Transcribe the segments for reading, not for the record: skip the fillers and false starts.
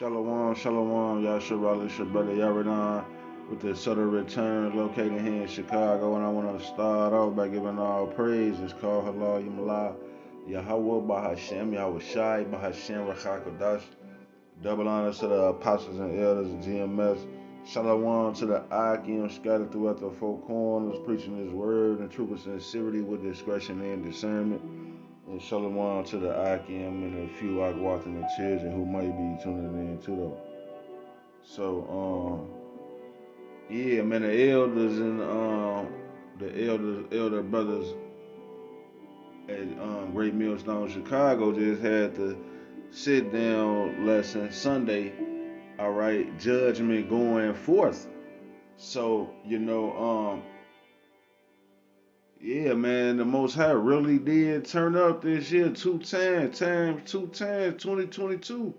Shalom, shalom, Yashabali Shabbat Yaradan with the Southern Return located here in Chicago. And I want to start off by giving all praise. It's called Halal Yamala Yahweh Bahashem, Yahweh Shai Bahashem Rachakadash. Double honors to the apostles and elders of GMS. Shalom to the Akim scattered throughout the four corners, preaching his word and truth with sincerity with discretion and discernment. And shalom to the Akim and a few Akwat and the children who might be tuning in too though. So yeah, man, the elders and elder brothers at Great Millstone, Chicago just had the sit down lesson Sunday. All right, judgment going forth. So yeah, man, the Most High really did turn up this year 2 times, 2022.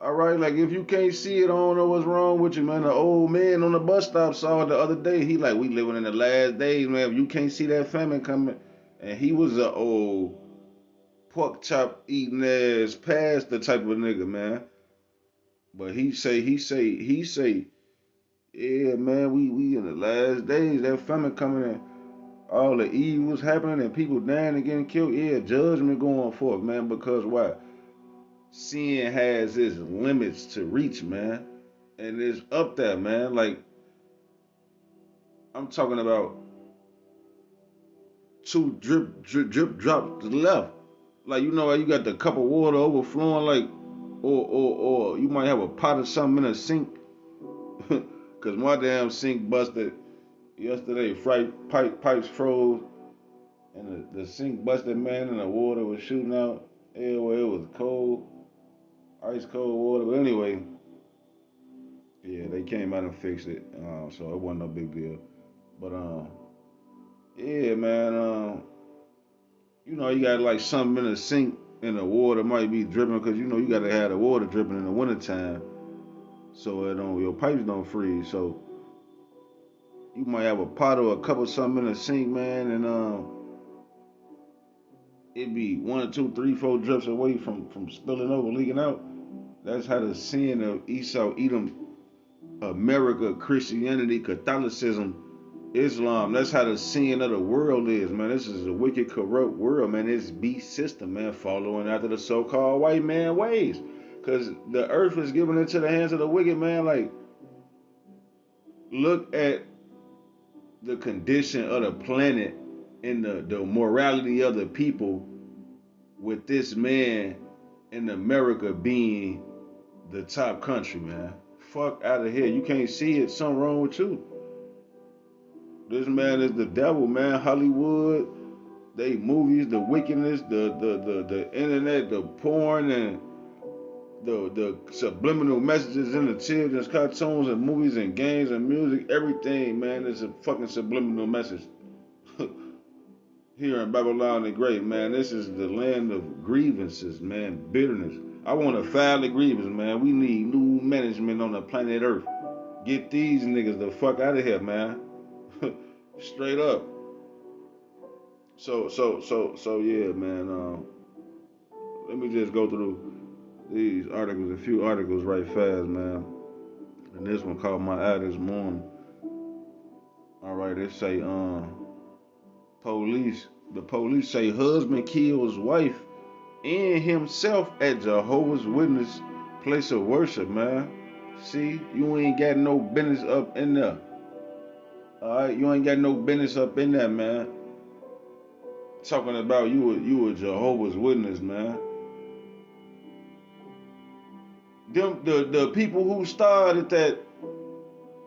All right, like if you can't see it, I don't know what's wrong with you, man. The old man on the bus stop saw it the other day. He like, we living in the last days, man. If you can't see that famine coming, and he was a old pork chop eating ass pastor type of nigga, man. But he say, yeah, man, we in the last days. That famine coming in, all the evils happening and people dying and getting killed. Yeah, judgment going forth, man. Because why? Sin has its limits to reach, man, and it's up there, man. Like I'm talking about two drip drops to the left. Like how you got the cup of water overflowing, like, or you might have a pot of something in a sink. Cause my damn sink busted yesterday. Pipes froze, and the sink busted, man, and the water was shooting out. Yeah, well, it was cold, ice cold water. But anyway, yeah, they came out and fixed it, so it wasn't no big deal. But yeah, man, you got like something in the sink, and the water might be dripping because you got to have the water dripping in the wintertime, so your pipes don't freeze. So you might have a pot or a cup of something in the sink, man, and it be one, two, three, four drips away from spilling over, leaking out. That's how the sin of Esau, Edom, America, Christianity, Catholicism, Islam. That's how the sin of the world is, man. This is a wicked, corrupt world, man. It's beast system, man, following after the so-called white man ways. Cause the earth is given into the hands of the wicked, man. Like, look at the condition of the planet and the morality of the people with this man in America being the top country, man. Fuck out of here. You can't see it. Something wrong with you. This man is the devil, man. Hollywood, they movies, the wickedness, the internet, the porn, and the subliminal messages in the children's cartoons and movies and games and music, everything, man, is a fucking subliminal message. Here in Babylon the Great, man, this is the land of grievances, man, bitterness. I want to file the grievance, man. We need new management on the planet Earth. Get these niggas the fuck out of here, man. Straight up. So yeah, man. Let me just go through these articles, a few articles right fast, man. And this one called My Eye This Morning. All right, they say, the police say husband kills wife and himself at Jehovah's Witness place of worship, man. See, you ain't got no business up in there. All right, you ain't got no business up in there, man. Talking about you a Jehovah's Witness, man. The people who started that,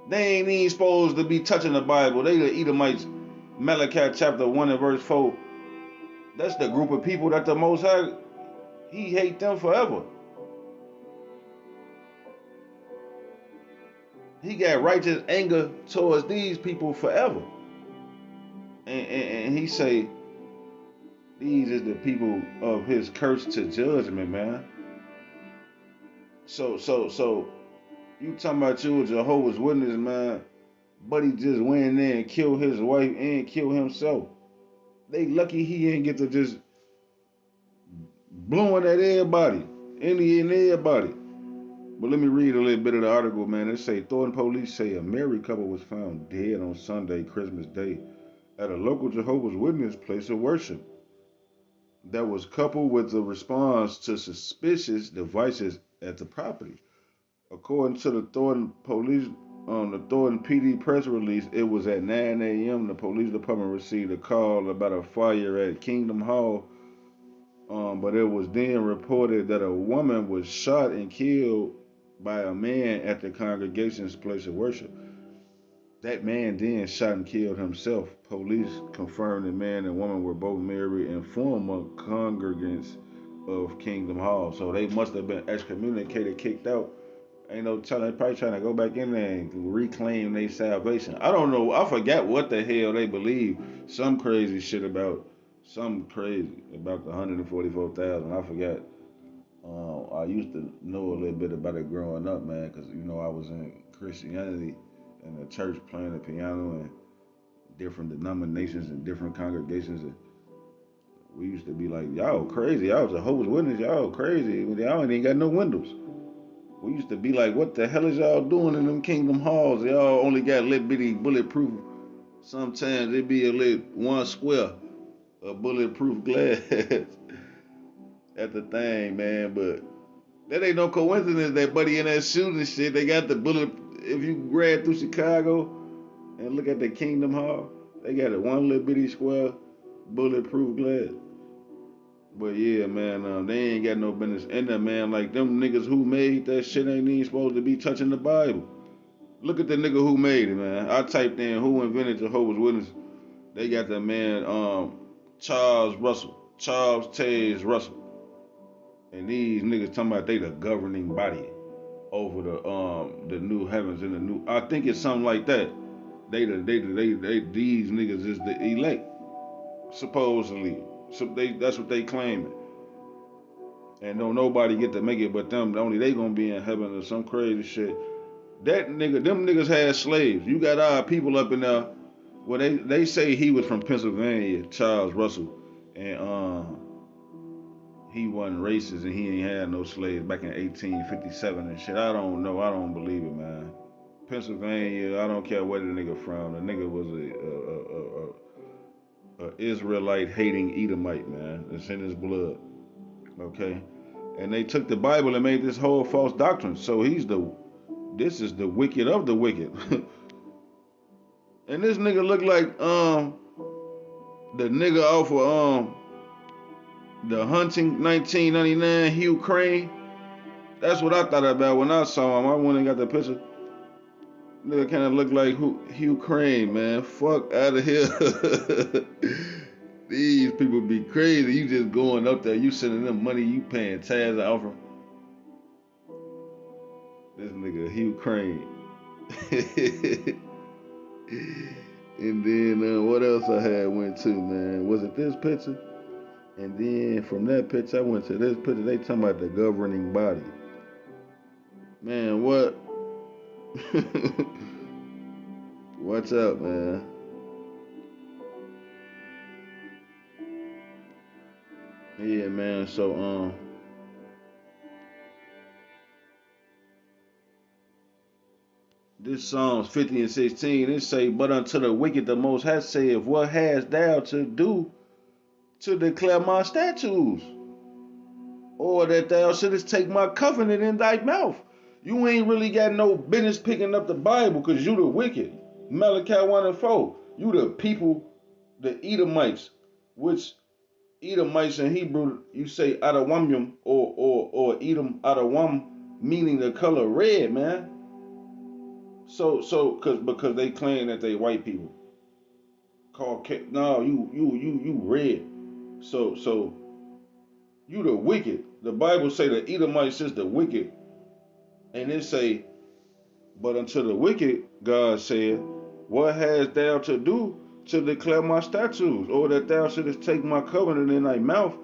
they ain't even supposed to be touching the Bible. They the Edomites. Malachi chapter 1 and verse 4. That's the group of people that the Most High, he hate them forever. He got righteous anger towards these people forever. And he say, these is the people of his curse to judgment, man. So you talking about you a Jehovah's Witness, man, but he just went in there and killed his wife and killed himself. They lucky he ain't get to just blowing at everybody, any and everybody. But let me read a little bit of the article, man. It say Thornton police say a married couple was found dead on Sunday, Christmas Day, at a local Jehovah's Witness place of worship that was coupled with a response to suspicious devices at the property. According to the Thornton police, the Thornton PD press release, it was at 9 a.m. The police department received a call about a fire at Kingdom Hall, but it was then reported that a woman was shot and killed by a man at the congregation's place of worship. That man then shot and killed himself. Police confirmed the man and woman were both married and former congregants of Kingdom Hall. So they must have been excommunicated, kicked out. Ain't no telling. They probably trying to go back in there and reclaim their salvation. I don't know. I forgot what the hell they believe. Some crazy shit about some crazy about the 144,000. I forgot. I used to know a little bit about it growing up, man, because I was in Christianity in the church playing the piano and different denominations and different congregations. And we used to be like, y'all crazy. Y'all Jehovah's Witness. Y'all crazy. Y'all ain't got no windows. We used to be like, what the hell is y'all doing in them Kingdom Halls? Y'all only got little bitty bulletproof. Sometimes it be a little one square of bulletproof glass at the thing, man. But that ain't no coincidence that buddy in that shooting shit, they got the bullet. If you grab through Chicago and look at the Kingdom Hall, they got a one little bitty square bulletproof glass. But yeah, man, they ain't got no business in there, man. Like them niggas who made that shit ain't even supposed to be touching the Bible. Look at the nigga who made it, man. I typed in who invented Jehovah's Witness. They got that man, Charles Russell, Charles Taze Russell, and these niggas talking about they the governing body over the new heavens and the new. I think it's something like that. They these niggas is the elect supposedly. So that's what they claiming. And don't nobody get to make it but them. Only they gonna be in heaven or some crazy shit. Them niggas had slaves. You got our people up in there. Well, they say he was from Pennsylvania, Charles Russell, and he wasn't racist and he ain't had no slaves back in 1857 and shit. I don't know. I don't believe it, man. Pennsylvania. I don't care where the nigga from. The nigga was a Israelite hating Edomite, man. It's in his blood. Okay. And they took the Bible and made this whole false doctrine. So this is the wicked of the wicked. And this nigga look like the nigga off of the Hunting 1999 Hugh Crane. That's what I thought about when I saw him. I went and got the picture. Nigga kind of look like Hugh Crane, man. Fuck out of here. These people be crazy. You just going up there, you sending them money, you paying tax and offer. This nigga Hugh Crane. And then what else I had went to, man? Was it this picture? And then from that picture I went to this picture. They talking about the governing body. Man, what? What's up, man? Yeah, man. So this Psalms 50 and 16, it say, but unto the wicked the most has said, what hast thou to do to declare my statutes? Or that thou shouldest take my covenant in thy mouth. You ain't really got no business picking up the Bible because you the wicked. Malachi 1 and 4. You the people, the Edomites, which Edomites in Hebrew, you say Adawamim or Edom Adawam, meaning the color red, man. Because they claim that they white people. No, you red. So you the wicked. The Bible say the Edomites is the wicked, and it say, but unto the wicked, God said, what hast thou to do to declare my statutes, or that thou shouldest take my covenant in thy mouth,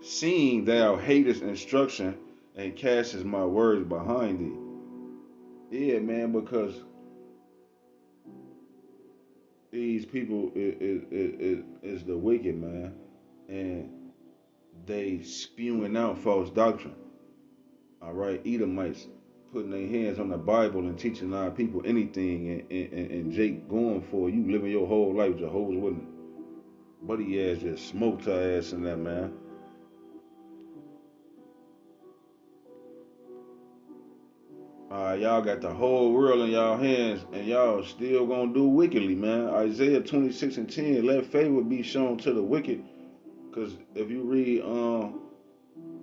seeing thou hatest instruction and castest my words behind thee? Yeah, man, because these people is the wicked, man, and they spewing out false doctrine. All right, Edomites. putting their hands on the Bible and teaching our people anything, and Jake going for you living your whole life Jehovah's Witness. Buddy ass just smoked her ass in that, man. Y'all got the whole world in y'all hands, and y'all still gonna do wickedly, man. Isaiah 26:10, let favor be shown to the wicked. Cause if you read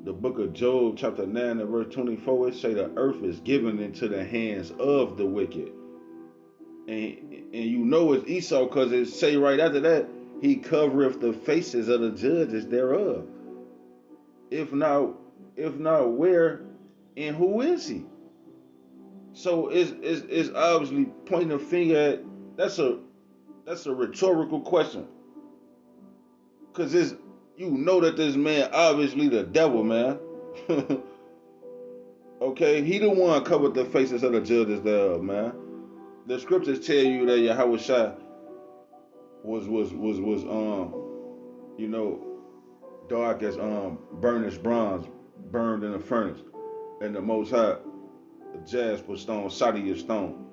the book of Job, chapter 9 and verse 24, it say the earth is given into the hands of the wicked. And you know it's Esau, cause it say right after that, he covereth the faces of the judges thereof. If not, where and who is he? So it's obviously pointing a finger at, that's a rhetorical question. Cause it's, you know that this man obviously the devil, man. Okay, he the one covered the faces of the judges thereof, man. The scriptures tell you that Yahweh Shai was you know, dark as burnished bronze, burned in a furnace, and the Most High jasper stone, sardius stone,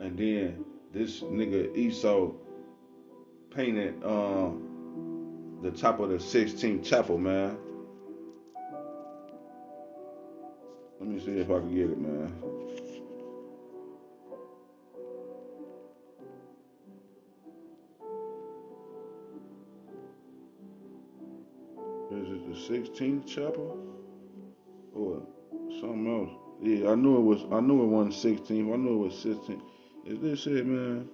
and then this nigga Esau painted the top of the 16th chapel, man. Let me see if I can get it, man. Is it the 16th chapel or something else? Yeah, I knew it was. I knew it wasn't 16th. I knew it was 16th. Is this it, man?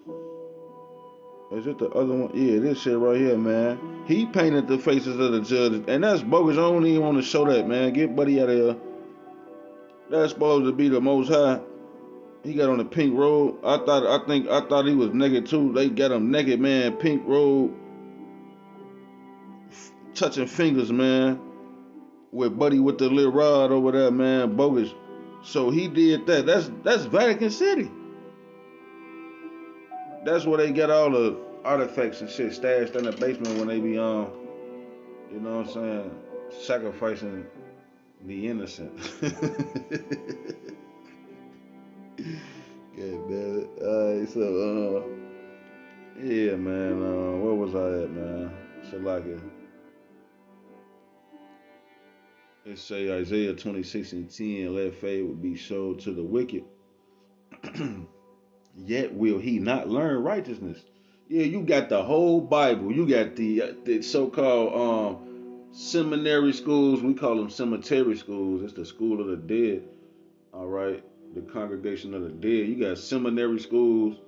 Is it the other one? Yeah, this shit right here, man. He painted the faces of the judges, and that's bogus. I don't even want to show that, man. Get Buddy out of here. That's supposed to be the Most High. He got on the pink robe. I thought he was naked too. They got him naked, man. Pink robe, touching fingers, man. With Buddy with the little rod over there, man. Bogus. So he did that. That's Vatican City. That's where they get all the artifacts and shit stashed in the basement when they be you know what I'm saying, sacrificing the innocent. God damn it. Alright, so yeah, man. Where was I at, man? Salaka. It say Isaiah 26:10, let favor be showed to the wicked. Yet will he not learn righteousness. Yeah, you got the whole Bible. You got the so-called seminary schools. We call them cemetery schools. It's the school of the dead. All right, the congregation of the dead. You got seminary schools.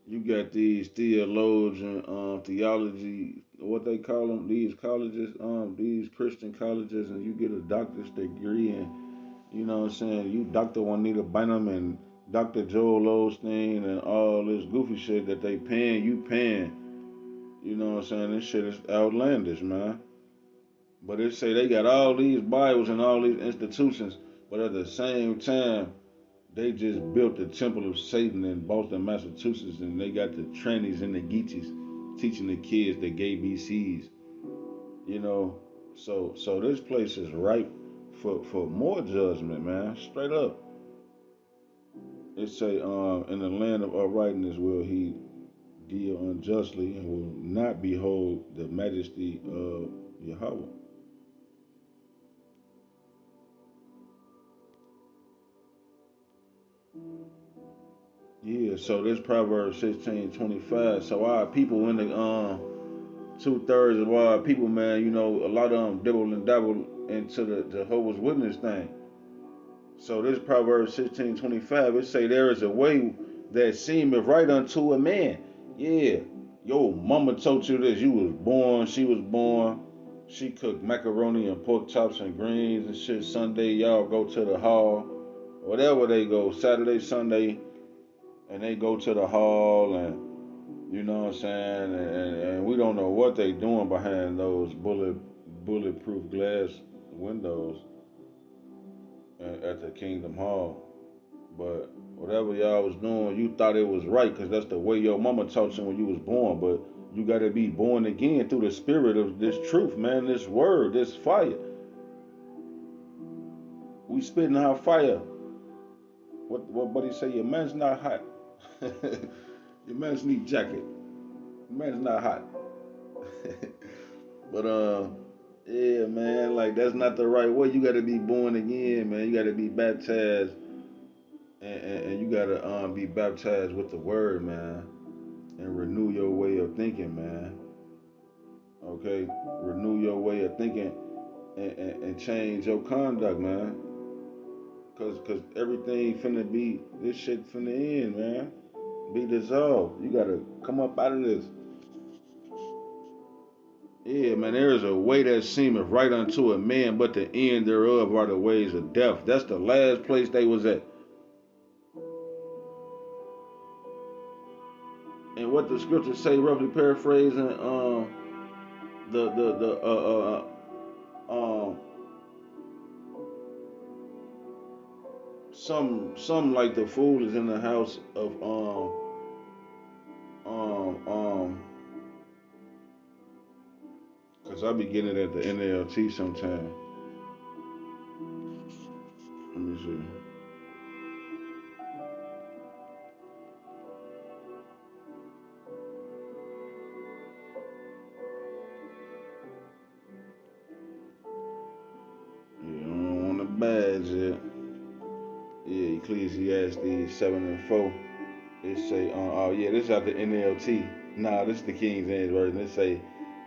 You got these theologian, theology, what they call them, these colleges, these Christian colleges, and you get a doctor's degree, and you know what I'm saying, you Dr. Juanita Bynum and Dr. Joel Osteen and all this goofy shit that they paying. You know what I'm saying? This shit is outlandish, man. But they say they got all these Bibles and all these institutions, but at the same time, they just built the Temple of Satan in Boston, Massachusetts, and they got the trannies and the geechies teaching the kids the gay BCs. You know, so this place is ripe for more judgment, man. Straight up. It say, in the land of uprightness will he deal unjustly and will not behold the majesty of Yahweh. Yeah, so this Proverbs 16:25. So our people in the 2/3 of our people, man, you know, a lot of them dibble and dabble into the Jehovah's Witness thing. So this Proverbs 16:25, it say there is a way that seemeth right unto a man. Yeah, yo, mama told you this. You was born, she was born. She cooked macaroni and pork chops and greens and shit. Sunday, y'all go to the hall. Whatever they go, Saturday, Sunday, and they go to the hall, and you know what I'm saying, and we don't know what they doing behind those bulletproof glass windows at the Kingdom Hall. But whatever y'all was doing, you thought it was right because that's the way your mama taught you when you was born. But you got to be born again through the spirit of this truth, man, this word, this fire. We spitting our fire. What buddy say? Your man's not hot. Your man's need jacket. Your man's not hot. But yeah, man, like that's not the right way. You gotta be born again, man. You gotta be baptized, and you gotta be baptized with the word, man, and renew your way of thinking, man. Okay, renew your way of thinking and change your conduct, man. Cause everything finna be this shit finna end, man. Be dissolved. You gotta come up out of this. Yeah, man, there is a way that seemeth right unto a man, but the end thereof are the ways of death. That's the last place they was at. And what the scriptures say, roughly paraphrasing, the some like the fool is in the house of um um cause I be getting it at the NLT sometime. Let me see. Yeah, I don't want to badge it. Yeah, Ecclesiastes 7:4. It say, oh yeah, this is out the NLT. Nah, this is the King James version. It say,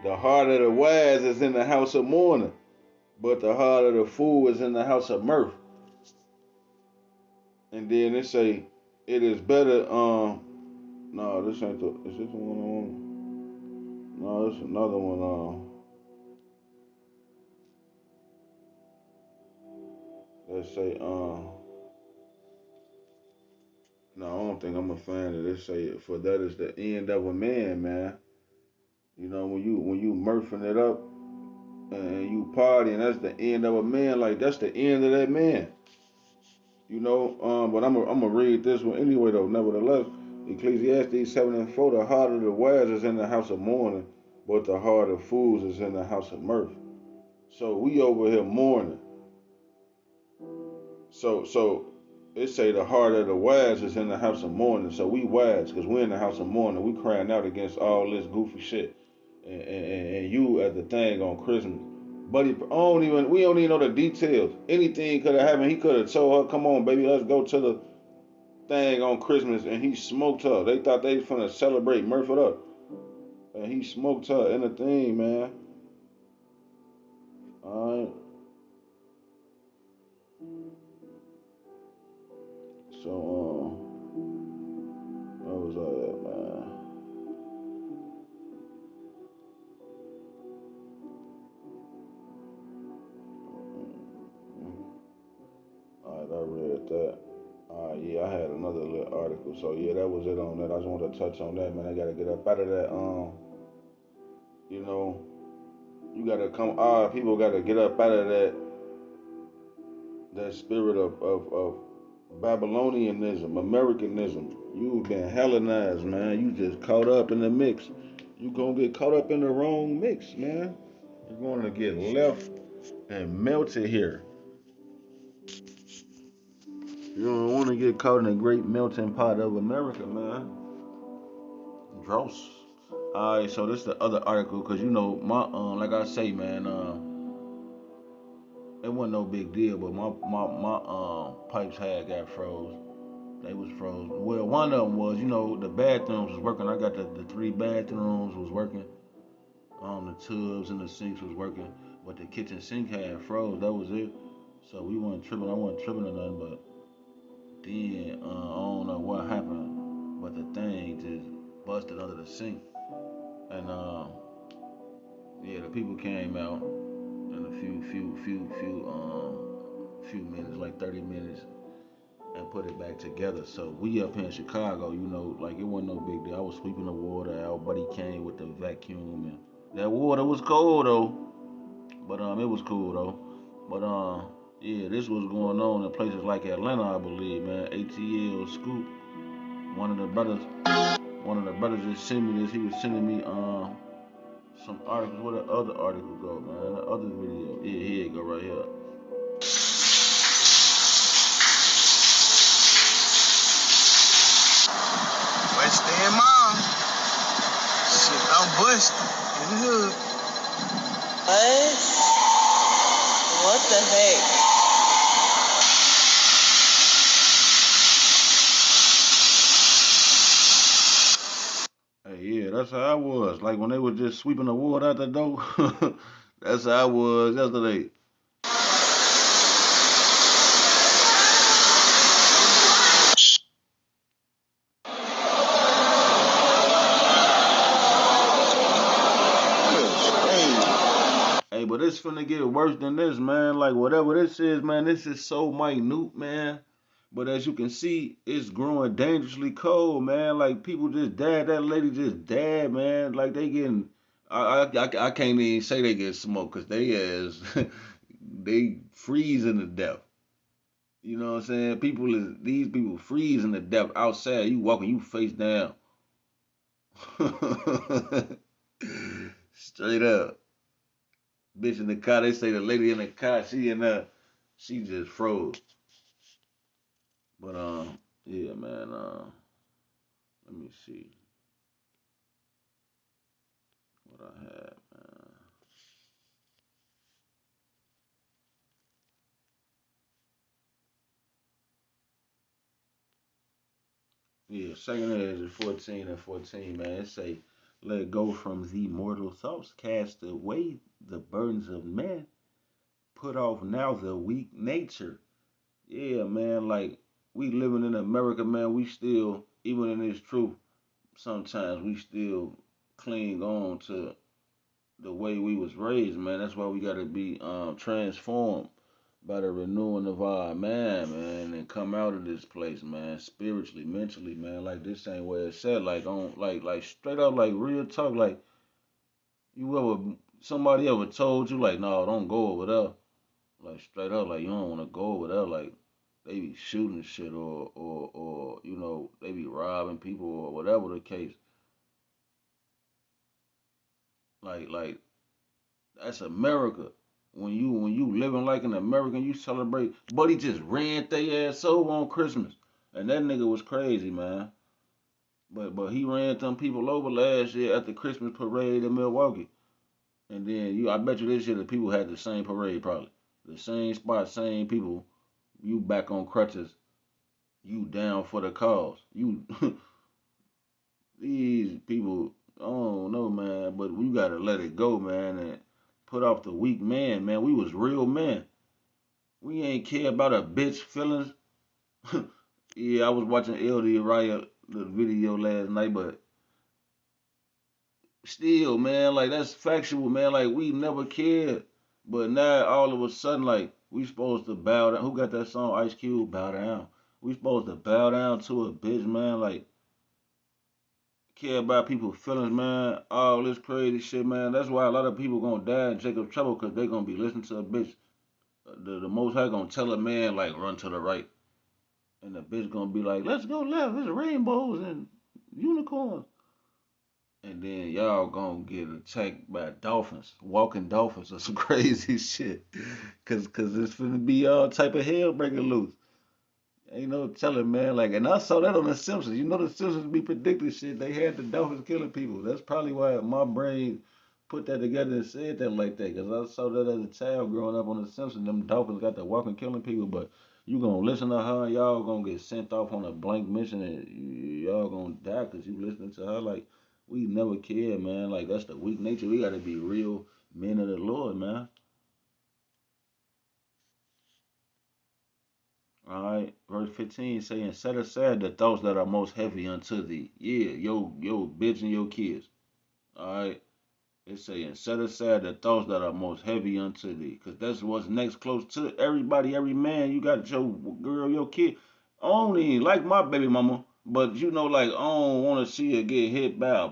the heart of the wise is in the house of mourning, but the heart of the fool is in the house of mirth. And then it say, it is better. No, this ain't the. Is this the one on? No, this another one. That say, no, I don't think I'm a fan of this. Say, for that is the end of a man, man. You know, when you mirthing it up and you partying, that's the end of a man. Like that's the end of that man. You know, but I'm gonna read this one anyway though. Nevertheless, Ecclesiastes 7:4, the heart of the wise is in the house of mourning, but the heart of fools is in the house of mirth. So we over here mourning. So it say the heart of the wise is in the house of mourning. So we wise because we're in the house of mourning. We crying out against all this goofy shit. And you at the thing on Christmas. But we don't even know the details. Anything could have happened. He could have told her, come on, baby, let's go to the thing on Christmas, and he smoked her. They thought they was finna celebrate Murphy up. And he smoked her in the thing, man. Alright. So, what was I at, man? Alright, I read that. Yeah, I had another little article. So yeah, that was it on that. I just wanted to touch on that, man. I gotta get up out of that. You know, you gotta come. People gotta get up out of that spirit of Babylonianism, Americanism. You've been Hellenized, man. You just caught up in the mix. You gonna get caught up in the wrong mix, man. You're gonna get left and melted here. You don't want to get caught in the great melting pot of America, man. Dross. Alright, so this is the other article, cause you know my like I say, man, it wasn't no big deal, but my pipes had got froze. They was froze. Well, one of them was, the bathrooms was working. I got the three bathrooms was working. The tubs and the sinks was working, but the kitchen sink had froze. That was it. So we weren't tripping. I wasn't tripping or nothing, but then I don't know what happened, but the thing just busted under the sink, and yeah, the people came out in a few minutes, like 30 minutes, and put it back together. So we up here in Chicago, like it wasn't no big deal. I was sweeping the water out. Buddy came with the vacuum, and that water was cold though, but it was cool though. But yeah, this was going on in places like Atlanta, I believe, man. ATL Scoop, one of the brothers, one of the brothers just sent me this. He was sending me some articles. Where the other article go, man? The other video. Yeah, here it go right here. And mom, shit, I'm busted in the hood. What the heck? Hey, yeah, that's how I was. Like when they was just sweeping the wood out the door. That's how I was yesterday. Hey, but it's finna get worse than this, man. Like whatever this is, man, this is so minute, man. But as you can see, it's growing dangerously cold, man. Like people just died. That lady just died, man. Like they getting, I can't even say they get smoked because they is, they freezing to death. You know what I'm saying? These people freezing to death outside. You walking, you face down. Straight up. Bitch in the car, they say the lady in the car, she just froze. But yeah, man. Let me see what I had, man. Yeah, second is 14 and 14, man. It say, let go from the mortal thoughts, cast away the burdens of men, put off now the weak nature. Yeah, man, like we living in America, man, we still, even in this truth, sometimes we still cling on to the way we was raised, man. That's why we gotta be transformed by the renewing of our mind, man, and come out of this place, man, spiritually, mentally, man. Like this ain't where it's said, like on like straight up like real talk, like you ever somebody ever told you like, no, don't go over there. Like straight up, like you don't wanna go over there, like they be shooting shit or you know, they be robbing people or whatever the case. Like that's America. When you living like an American, you celebrate. But he just ran their ass over on Christmas, and that nigga was crazy, man. But he ran them people over last year at the Christmas parade in Milwaukee, and then I bet you this year the people had the same parade probably, the same spot, same people. You back on crutches, you down for the cause. You these people, I don't know, man. But you gotta let it go, man, and put off the weak man, man. We was real men. We ain't care about a bitch feelings. Yeah, I was watching LD Riot the video last night, but still, man, like that's factual, man. Like we never cared, but now all of a sudden, like we supposed to bow down. Who got that song? Ice Cube, bow down. We supposed to bow down to a bitch, man. Like care about people's feelings, man. All this crazy shit, man. That's why a lot of people gonna die in Jacob trouble because they gonna be listening to a bitch. The Most High gonna tell a man like run to the right. And the bitch gonna be like, let's go left. It's rainbows and unicorns. And then y'all gonna get attacked by dolphins, walking dolphins or some crazy shit. Cause it's finna be all type of hell breaking loose. Ain't no telling, man. Like, and I saw that on The Simpsons. You know, The Simpsons be predicting shit. They had the dolphins killing people. That's probably why my brain put that together and said that like that. Cause I saw that as a child growing up on The Simpsons. Them dolphins got to walking killing people. But you gonna listen to her, y'all gonna get sent off on a blank mission, and y'all gonna die cause you listening to her. Like, we never cared, man. Like, that's the weak nature. We gotta be real men of the Lord, man. All right, verse 15 saying, set aside the thoughts that are most heavy unto thee. Yeah, yo, bitch and your kids. All right, it's saying, set aside the thoughts that are most heavy unto thee. Because that's what's next close to everybody, every man. You got your girl, your kid. I don't even like my baby mama, but you know, like, I don't want to see her get hit by,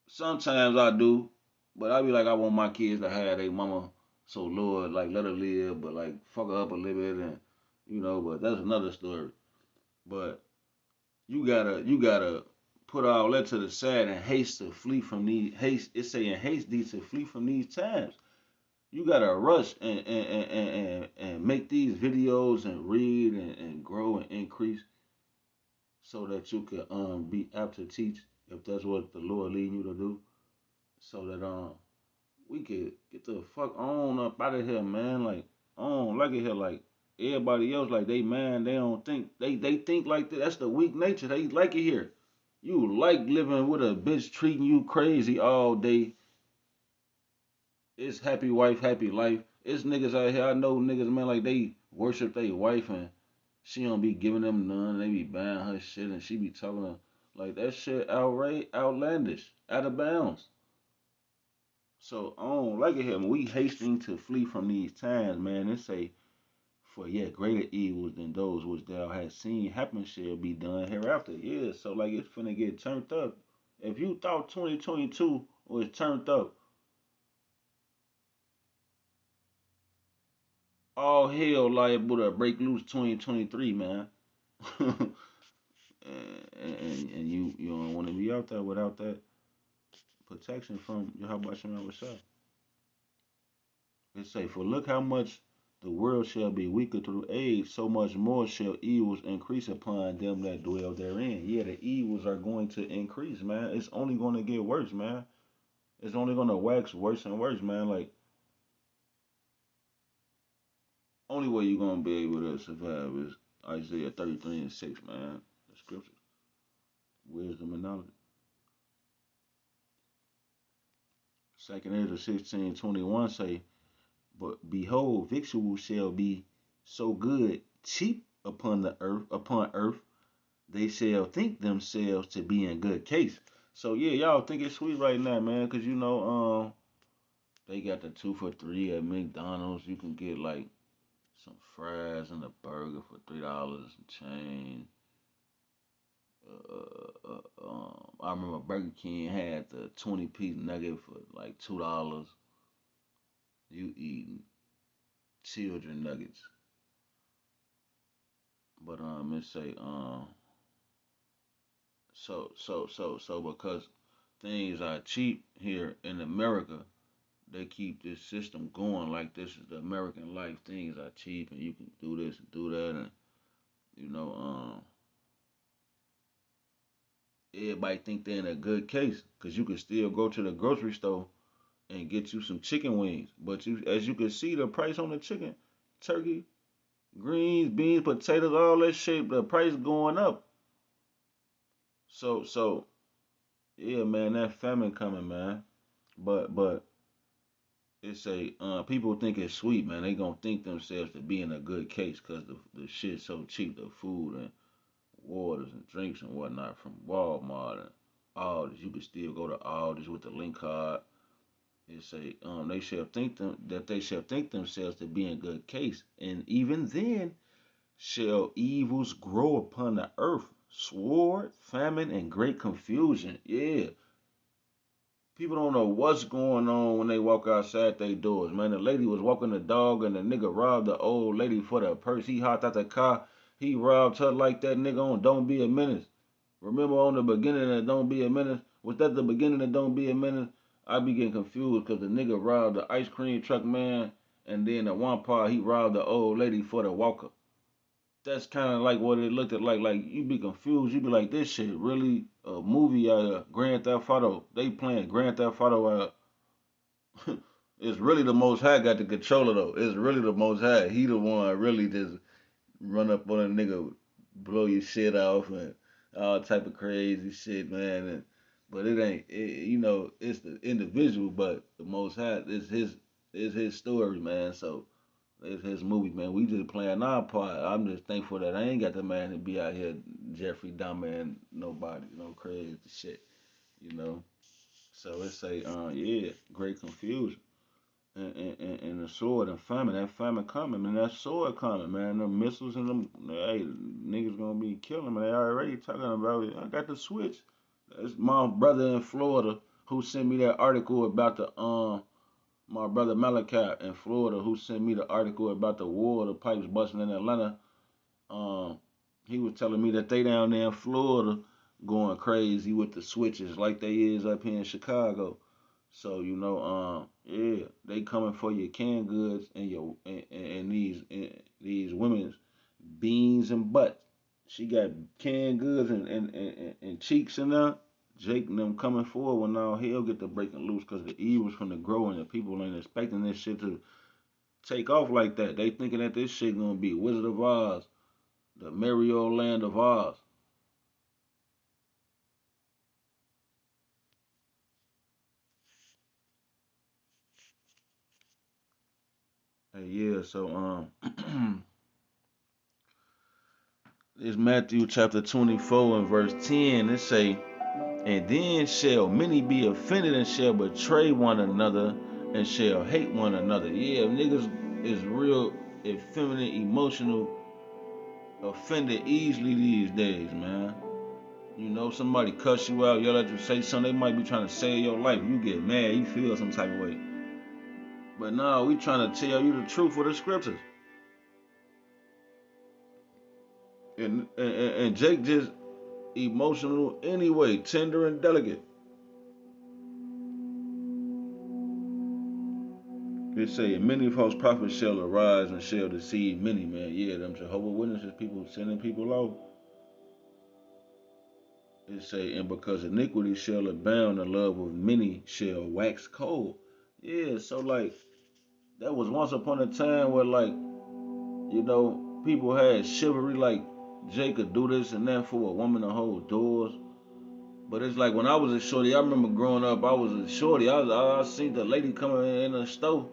sometimes I do, but I be like, I want my kids to have their mama. So Lord, like let her live, but like fuck her up a little bit, and But that's another story. But you gotta put all that to the side and haste to flee from these haste. It's saying haste thee to flee from these times. You gotta rush and make these videos and read and grow and increase so that you can be apt to teach if that's what the Lord leading you to do, so that we could get the fuck on up out of here, man. Like I don't like it here, like everybody else, like they man, they don't think they think like that. That's the weak nature. They like it here. You like living with a bitch treating you crazy all day. It's happy wife, happy life. It's niggas out here. I know niggas, man, like they worship their wife and she don't be giving them none. They be buying her shit and she be talking to, like that shit outright outlandish, out of bounds. So I don't like it here. We hastening to flee from these times, man. It say, for yet greater evils than those which thou hast seen happen shall be done hereafter. Yeah, so like it's finna get turned up. If you thought 2022 was turned up, all hell liable to break loose 2023, man. and, and you don't want to be out there without that protection from Yahweh Shem Shah. It say, for look how much the world shall be weaker through age, so much more shall evils increase upon them that dwell therein. Yeah, the evils are going to increase, man. It's only going to get worse, man. It's only going to wax worse and worse, man. Like, only way you're going to be able to survive is Isaiah 33 and 6, man. The scriptures, wisdom and knowledge. Second Ezra 16:21 say, but behold, victuals shall be so good, cheap upon earth, they shall think themselves to be in good case. So yeah, y'all think it's sweet right now, man, cause they got the 2 for $3 at McDonald's. You can get like some fries and a burger for $3 and change. I remember Burger King had the 20-piece nugget for like $2. You eating children nuggets, but it say so because things are cheap here in America, they keep this system going like this is the American life. Things are cheap and you can do this and do that and you know everybody think they're in a good case because you can still go to the grocery store and get you some chicken wings. But you, as you can see, the price on the chicken, turkey, greens, beans, potatoes, all that shit, the price going up. So yeah, man, that famine coming, man. But it's a people think it's sweet, man. They gonna think themselves to be in a good case because the shit's so cheap, the food and waters and drinks and whatnot from Walmart and all this. You can still go to all this with the link card. It say they shall think themselves to be in good case, and even then shall evils grow upon the earth, sword, famine, and great confusion. Yeah, people don't know what's going on when they walk outside their doors, man. The lady was walking the dog and the nigga robbed the old lady for the purse. He hopped out the car. He robbed her like that nigga on Don't Be a Menace. Remember on the beginning of Don't Be a Menace? Was that the beginning of Don't Be a Menace? I be getting confused because the nigga robbed the ice cream truck man and then at one part he robbed the old lady for the walker. That's kind of like what it looked at like you be confused. You be like, this shit really a movie out of Grand Theft Auto. They playing Grand Theft Auto out. It's really the Most High got the controller though. It's really the Most High. He the one really just run up on a nigga, blow your shit off and all type of crazy shit, man. And but it ain't, it's the individual, but the Most High is his story, man. So it's his movie, man. We just playing our part. I'm just thankful that I ain't got the man to be out here, Jeffrey Dahmer and nobody, crazy shit, you know. So it say, yeah, great confusion. And the sword and famine, that famine coming, man, that sword coming, man. The missiles and them, hey, niggas gonna be killing, man. They already talking about it. I got the switch. That's my brother in Florida who sent me that article about the my brother Malachi in Florida who sent me the article about the water pipes busting in Atlanta. Um, he was telling me that they down there in Florida going crazy with the switches like they is up here in Chicago. So yeah, they coming for your canned goods and your and these women's beans and butts. She got canned goods and cheeks in there. Jake and them coming forward when all hell get to breaking loose because the evil's from the growing and people ain't expecting this shit to take off like that. They thinking that this shit gonna be Wizard of Oz, the merry old land of Oz. Hey, yeah, so it's Matthew chapter 24 and verse 10. It say, and then shall many be offended and shall betray one another and shall hate one another. Yeah, niggas is real effeminate, emotional, offended easily these days, man. You know, somebody cuss you out, yell at you, say something, they might be trying to save your life. You get mad, you feel some type of way. But no, we trying to tell you the truth of the scriptures. And Jake just emotional anyway, tender and delicate. It say, many false prophets shall arise and shall deceive many, man. Yeah, them Jehovah Witnesses, people sending people out. It say, and because iniquity shall abound, the love of many shall wax cold. Yeah, so like, that was once upon a time where like, you know, people had chivalry, like Jake could do this and that for a woman to hold doors. But it's like when I was a shorty, I remember growing up, I was a shorty. I seen the lady coming in the store,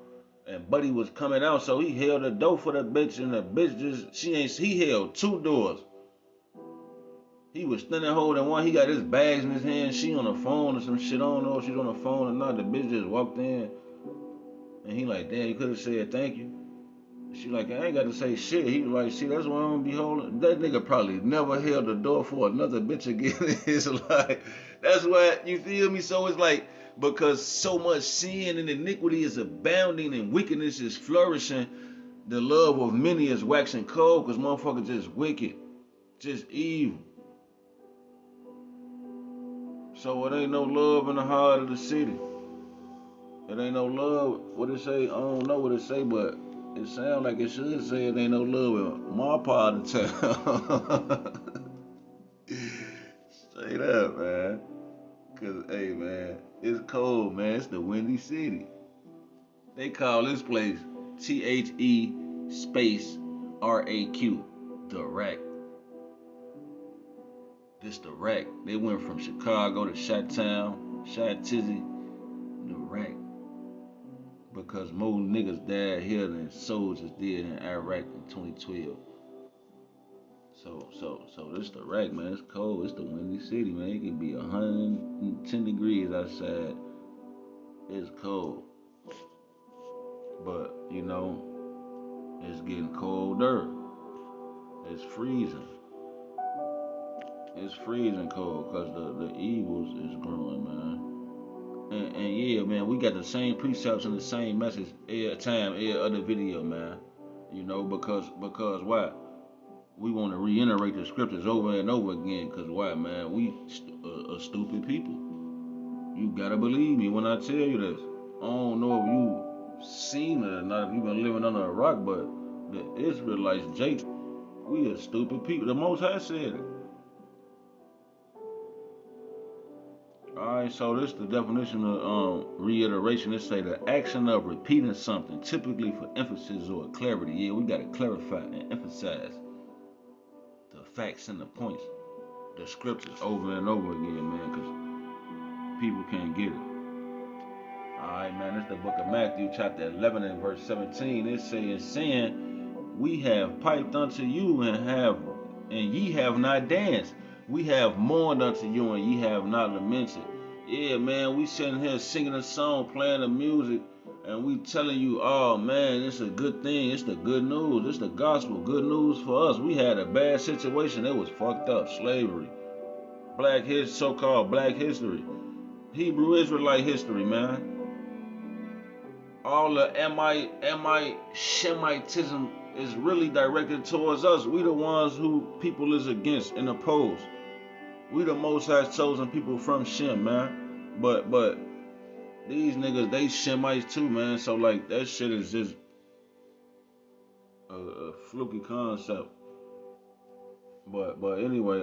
and Buddy was coming out, so he held the door for the bitch, and the bitch just he held two doors. He was standing holding one. He got his bags in his hand. She on the phone or some shit. I don't know if she's on the phone or not. The bitch just walked in, and he like, damn, you could have said thank you. She like, I ain't got to say shit. He was like, see, that's why I'm gonna be holding. That nigga probably never held the door for another bitch again in his life. That's why, you feel me? So it's like, because so much sin and iniquity is abounding and wickedness is flourishing, the love of many is waxing cold because motherfuckers just wicked, just evil. So it ain't no love in the heart of the city. It ain't no love. What it say? I don't know what it say, but it sound like it should say it ain't no love in my part of town. Straight up, man. Cause hey, man, it's cold, man. It's the Windy City. They call this place THE space RAQ, the Rack. This the Rack. They went from Chicago to Chi-Town, Chi-Tizzy, the Rack. Because more niggas died here than soldiers did in Iraq in 2012. So this the Rack, man. It's cold. It's the Windy City, man. It can be 110 degrees outside. It's cold. But, you know, it's getting colder. It's freezing. It's freezing cold because the evils is growing, man. And yeah, man, we got the same precepts and the same message every time, every other video, man. You know, because why? We want to reiterate the scriptures over and over again, because why, man? We are stupid people. You gotta believe me when I tell you this. I don't know if you seen it or not, if you been living under a rock, but the Israelites, Jake, we are stupid people. The Most High said it. Alright, so this is the definition of reiteration. It say the action of repeating something, typically for emphasis or clarity. Yeah, we gotta clarify and emphasize the facts and the points, the scriptures over and over again, man, because people can't get it. Alright, man, it's the book of Matthew, chapter 11 and verse 17. It says, saying, we have piped unto you and ye have not danced. We have mourned unto you and ye have not lamented. Yeah, man, we sitting here singing a song, playing the music, and we telling you, oh man, it's a good thing. It's the good news. It's the gospel. Good news for us. We had a bad situation. It was fucked up. Slavery. So-called black history. Hebrew Israelite history, man. All the Shemitism is really directed towards us. We the ones who people is against and opposed. We the Most High chosen people from Shem, man. But these niggas, they Shemites too, man. So like that shit is just a fluky concept. But anyway,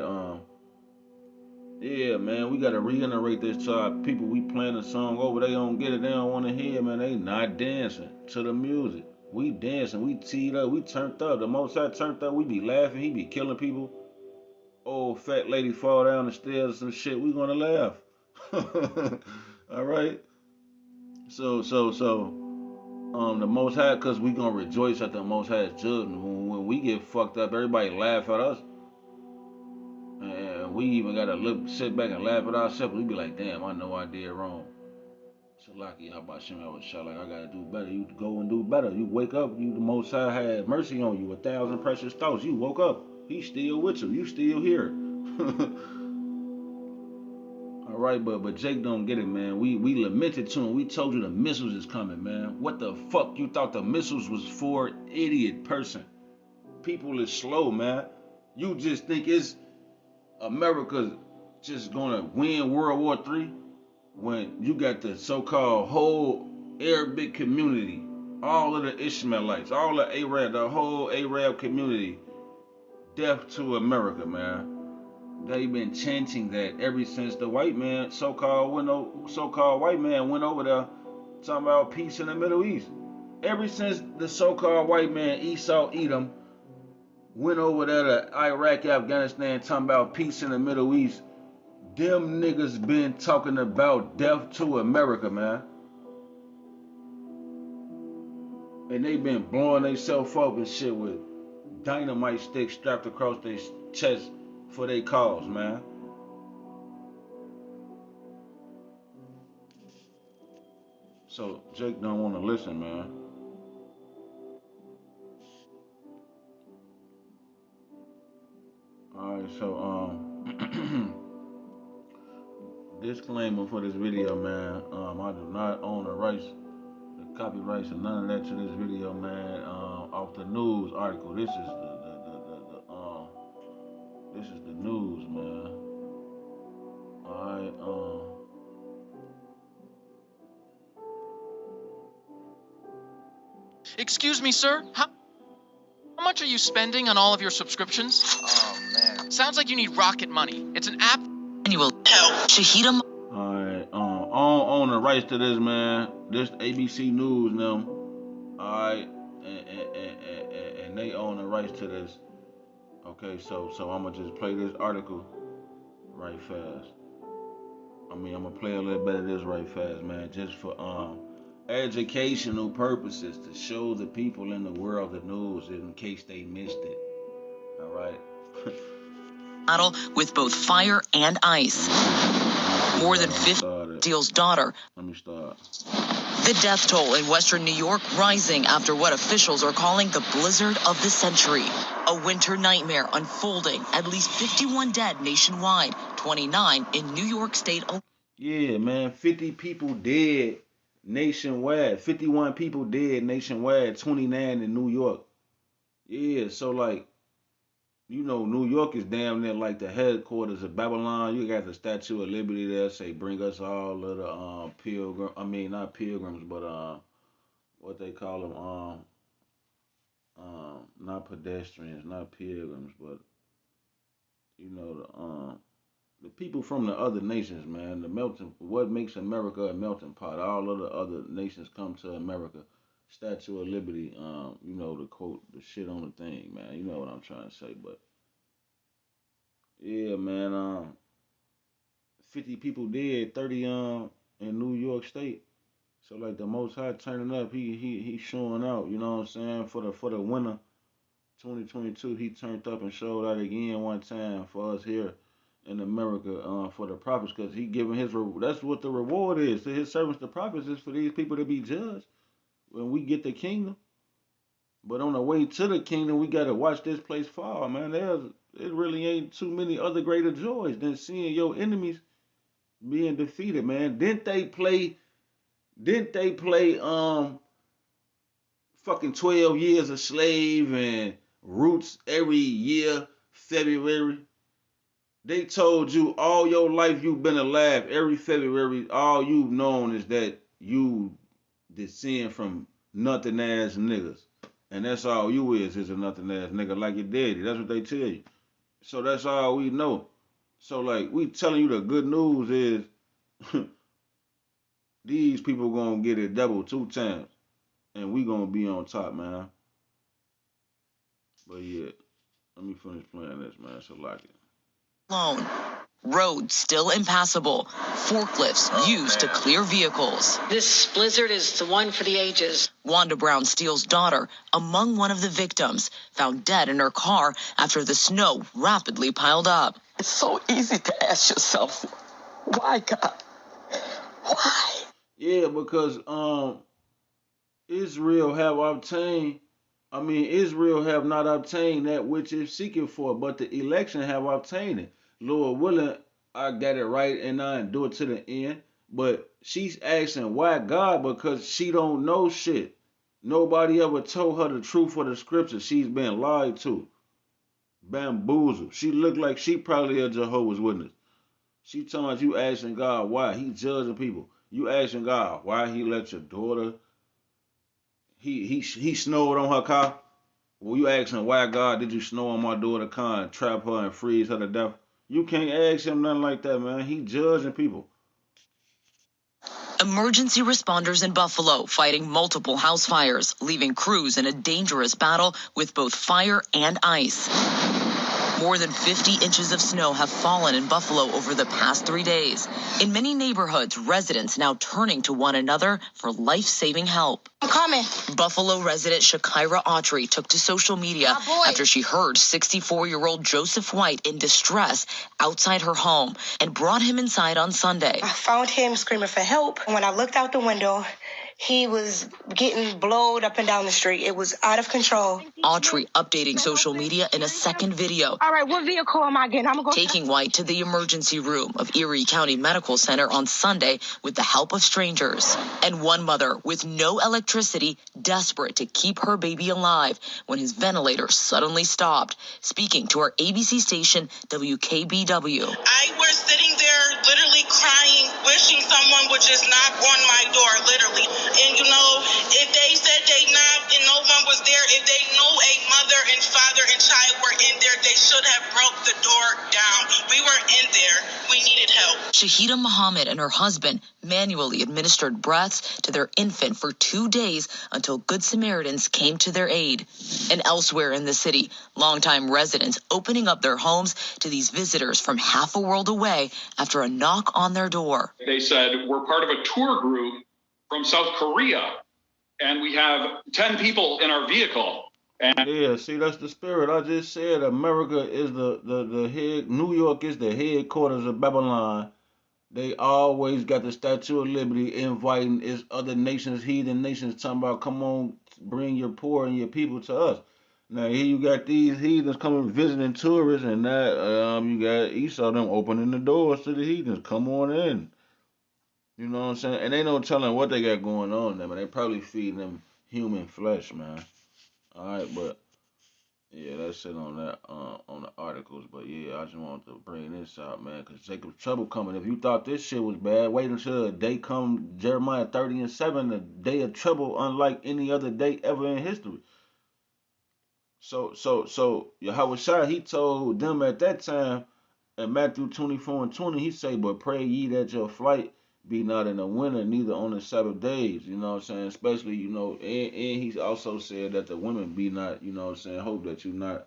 yeah, man, we gotta reiterate this to our people. We playing a song over, they don't get it, they don't wanna hear it, man. They not dancing to the music. We dancing, we teed up, we turned up. The most I turned up, we be laughing, he be killing people. Old fat lady fall down the stairs or some shit, we gonna laugh. All right. So the Most High, cause we gonna rejoice at the Most High's judgment. When we get fucked up, everybody laugh at us, and we even gotta sit back and laugh at ourselves. We be like, damn, I know I did wrong. So lucky, how about Shem? I was shot like I gotta do better. You go and do better. You wake up. You the Most High had mercy on you. 1,000 precious thoughts. You woke up. He's still with you. You still here. All right, but Jake don't get it, man. We lamented to him. We told you the missiles is coming, man. What the fuck you thought the missiles was for, idiot person? People is slow, man. You just think it's America just gonna win World War III when you got the so-called whole Arabic community, all of the Ishmaelites, all the Arab, the whole Arab community, deaf to America, man. They've been chanting that ever since the white man, so-called white man went over there talking about peace in the Middle East. Ever since the so-called white man Esau Edom went over there to Iraq, Afghanistan, talking about peace in the Middle East, them niggas been talking about death to America, man. And they been blowing themselves up and shit with dynamite sticks strapped across their chest for their cause, man. So Jake don't want to listen, man. All right, so disclaimer for this video, man. I do not own the rights, the copyrights, and none of that to this video, man. Off the news article. This is the news, man. All right, Excuse me, sir. How much are you spending on all of your subscriptions? Oh man. Sounds like you need Rocket Money. It's an app. And you will help Shahida. all right. I don't own the rights to this, man. This ABC News now. All right, and they own the rights to this. Okay, so I'm gonna just play this article right fast. I mean, I'm gonna play a little bit of this right fast, man, just for educational purposes to show the people in the world the news in case they missed it. All right. Battle with both fire and ice. More than 50 Steele's daughter. Let me start. The death toll in western New York rising after what officials are calling the blizzard of the century. A winter nightmare unfolding. At least 51 dead nationwide, 29 in New York State. Yeah, man, 50 people dead nationwide. 51 people dead nationwide, 29 in New York. Yeah, so like, you know, New York is damn near like the headquarters of Babylon. You got the Statue of Liberty there, say bring us all of the pilgrim. I mean, not pilgrims, but what they call them, not pedestrians, not pilgrims, but you know the people from the other nations, man. The melting, what makes America a melting pot? All of the other nations come to America. Statue of Liberty, you know, the quote, the shit on the thing, man. You know what I'm trying to say, but yeah, man. 50 people dead, 30 in New York State. So like the Most High turning up, he showing out. You know what I'm saying? For the winter 2022, he turned up and showed out again one time for us here in America for the prophets, because he giving his that's what the reward is to his servants. The prophets is for these people to be judged when we get the kingdom. But on the way to the kingdom, we gotta watch this place fall, man. It really ain't too many other greater joys than seeing your enemies being defeated, man. Didn't they play fucking 12 years a slave and Roots every year, February? They told you all your life you've been alive. Every February, all you've known is that you descend from nothing ass niggas. And that's all you is a nothing ass nigga like your daddy. That's what they tell you. So that's all we know. So like we telling you the good news is these people gonna get it double 2 times, and we gonna be on top, man. But yeah, let me finish playing this, man. So like it. Alone. Roads still impassable. Forklifts used to clear vehicles. This blizzard is the one for the ages. Wanda Brown Steele's daughter, among one of the victims, found dead in her car after the snow rapidly piled up. It's so easy to ask yourself, why, God? Why? Yeah, because Israel have not obtained that which is seeking for, but the election have obtained it. Lord willing, I got it right and I do it to the end. But she's asking why God, because she don't know shit. Nobody ever told her the truth of the scripture. She's been lied to, bamboozled. She looked like she probably a Jehovah's Witness. She telling you asking God why he judging people. You asking God why he let your daughter he snowed on her car. Well, you asking why God did you snow on my daughter car and trap her and freeze her to death? You can't ask him nothing like that, man. He judging people. Emergency responders in Buffalo fighting multiple house fires, leaving crews in a dangerous battle with both fire and ice. More than 50 inches of snow have fallen in Buffalo over the past 3 days. In many neighborhoods, residents now turning to one another for life-saving help. I'm coming. Buffalo resident Shakira Autry took to social media after she heard 64-year-old Joseph White in distress outside her home and brought him inside on Sunday. I found him screaming for help. When I looked out the window, he was getting blowed up and down the street. It was out of control. Autry updating social media in a second video. All right, what vehicle am I getting? I'm going to go. Taking White to the emergency room of Erie County Medical Center on Sunday with the help of strangers. And one mother with no electricity, desperate to keep her baby alive when his ventilator suddenly stopped, speaking to our ABC station WKBW. I was sitting there literally crying, wishing someone would just knock on my door, literally. And if they said they knocked and no one was there, if they knew a mother and father and child were in there, they should have broke the door down. We were in there. We needed help. Shahida Muhammad and her husband manually administered breaths to their infant for 2 days until Good Samaritans came to their aid. And elsewhere in the city, longtime residents opening up their homes to these visitors from half a world away after a knock on their door. They said, we're part of a tour group from South Korea, and we have 10 people in our vehicle. And yeah, see, that's the spirit. I just said America is the head, New York is the headquarters of Babylon. They always got the Statue of Liberty inviting its other nations, heathen nations, talking about, come on, bring your poor and your people to us. Now, here you got these heathens coming visiting tourists, and that you got Esau them opening the doors to the heathens. Come on in. You know what I'm saying? And they don't tell them what they got going on there, man. They probably feeding them human flesh, man. Alright, but yeah, that's it on that on the articles. But yeah, I just wanted to bring this out, man, because Jacob's trouble coming. If you thought this shit was bad, wait until the day come Jeremiah 30:7, the day of trouble, unlike any other day ever in history. So Yahweh Shai, he told them at that time in Matthew 24:20, he say, but pray ye that your flight be not in the winter, neither on the Sabbath days. You know what I'm saying? Especially, and he also said that the women be not, hope that you not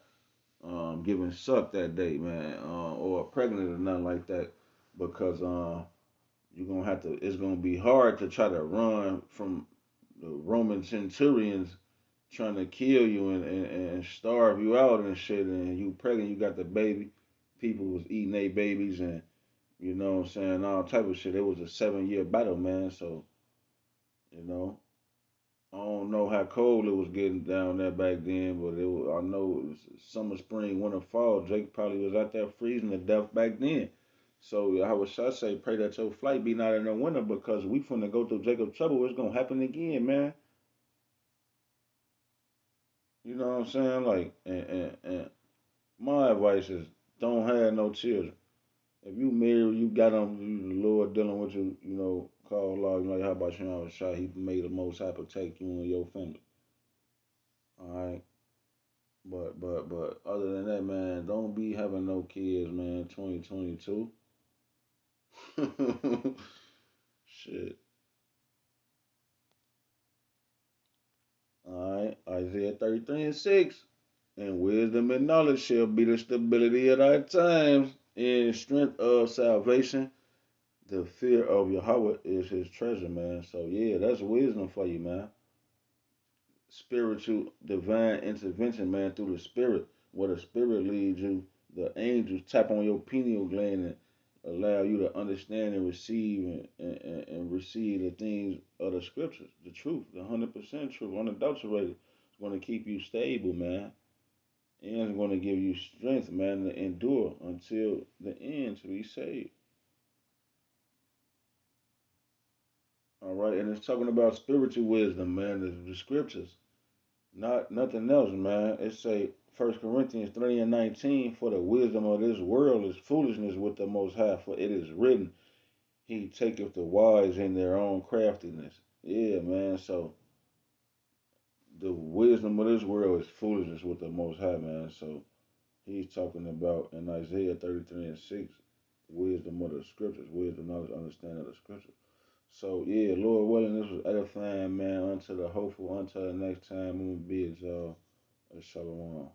giving suck that day, man, or pregnant or nothing like that, because you're gonna have to. It's gonna be hard to try to run from the Roman centurions trying to kill you and starve you out and shit, and you pregnant, you got the baby. People was eating their babies and you know what I'm saying, all type of shit. It was a 7-year battle, man. So, I don't know how cold it was getting down there back then, but I know it was summer, spring, winter, fall. Jake probably was out there freezing to death back then. So I would say, pray that your flight be not in the winter, because we finna go through Jacob's trouble. It's gonna happen again, man. You know what I'm saying? Like, and my advice is don't have no children. If you married, you got them, the Lord dealing with you, call Allah, how about you, I shot, he made the most high protect you and your family. Alright? But But other than that, man, don't be having no kids, man. 2022. Shit. All right. Isaiah 33:6. And wisdom and knowledge shall be the stability of thy times, and strength of salvation. The fear of Yahweh is his treasure, man. So yeah, that's wisdom for you, man. Spiritual divine intervention, man, through the spirit. Where the spirit leads you, the angels tap on your pineal gland and allow you to understand and receive and receive the things of the scriptures, the truth, the 100% truth, unadulterated. It's going to keep you stable, man. And it's going to give you strength, man, to endure until the end to be saved. All right, and it's talking about spiritual wisdom, man. The scriptures, not nothing else, man. It say 1 Corinthians 3:19, for the wisdom of this world is foolishness with the Most High, for it is written, He taketh the wise in their own craftiness. Yeah, man. So the wisdom of this world is foolishness with the Most High, man. So he's talking about in Isaiah 33:6, wisdom of the scriptures, wisdom, knowledge, understanding of the scriptures. So yeah, Lord willing, this was edifying, man. Unto the hopeful, until the next time, I'm gonna be at y'all. Shalom.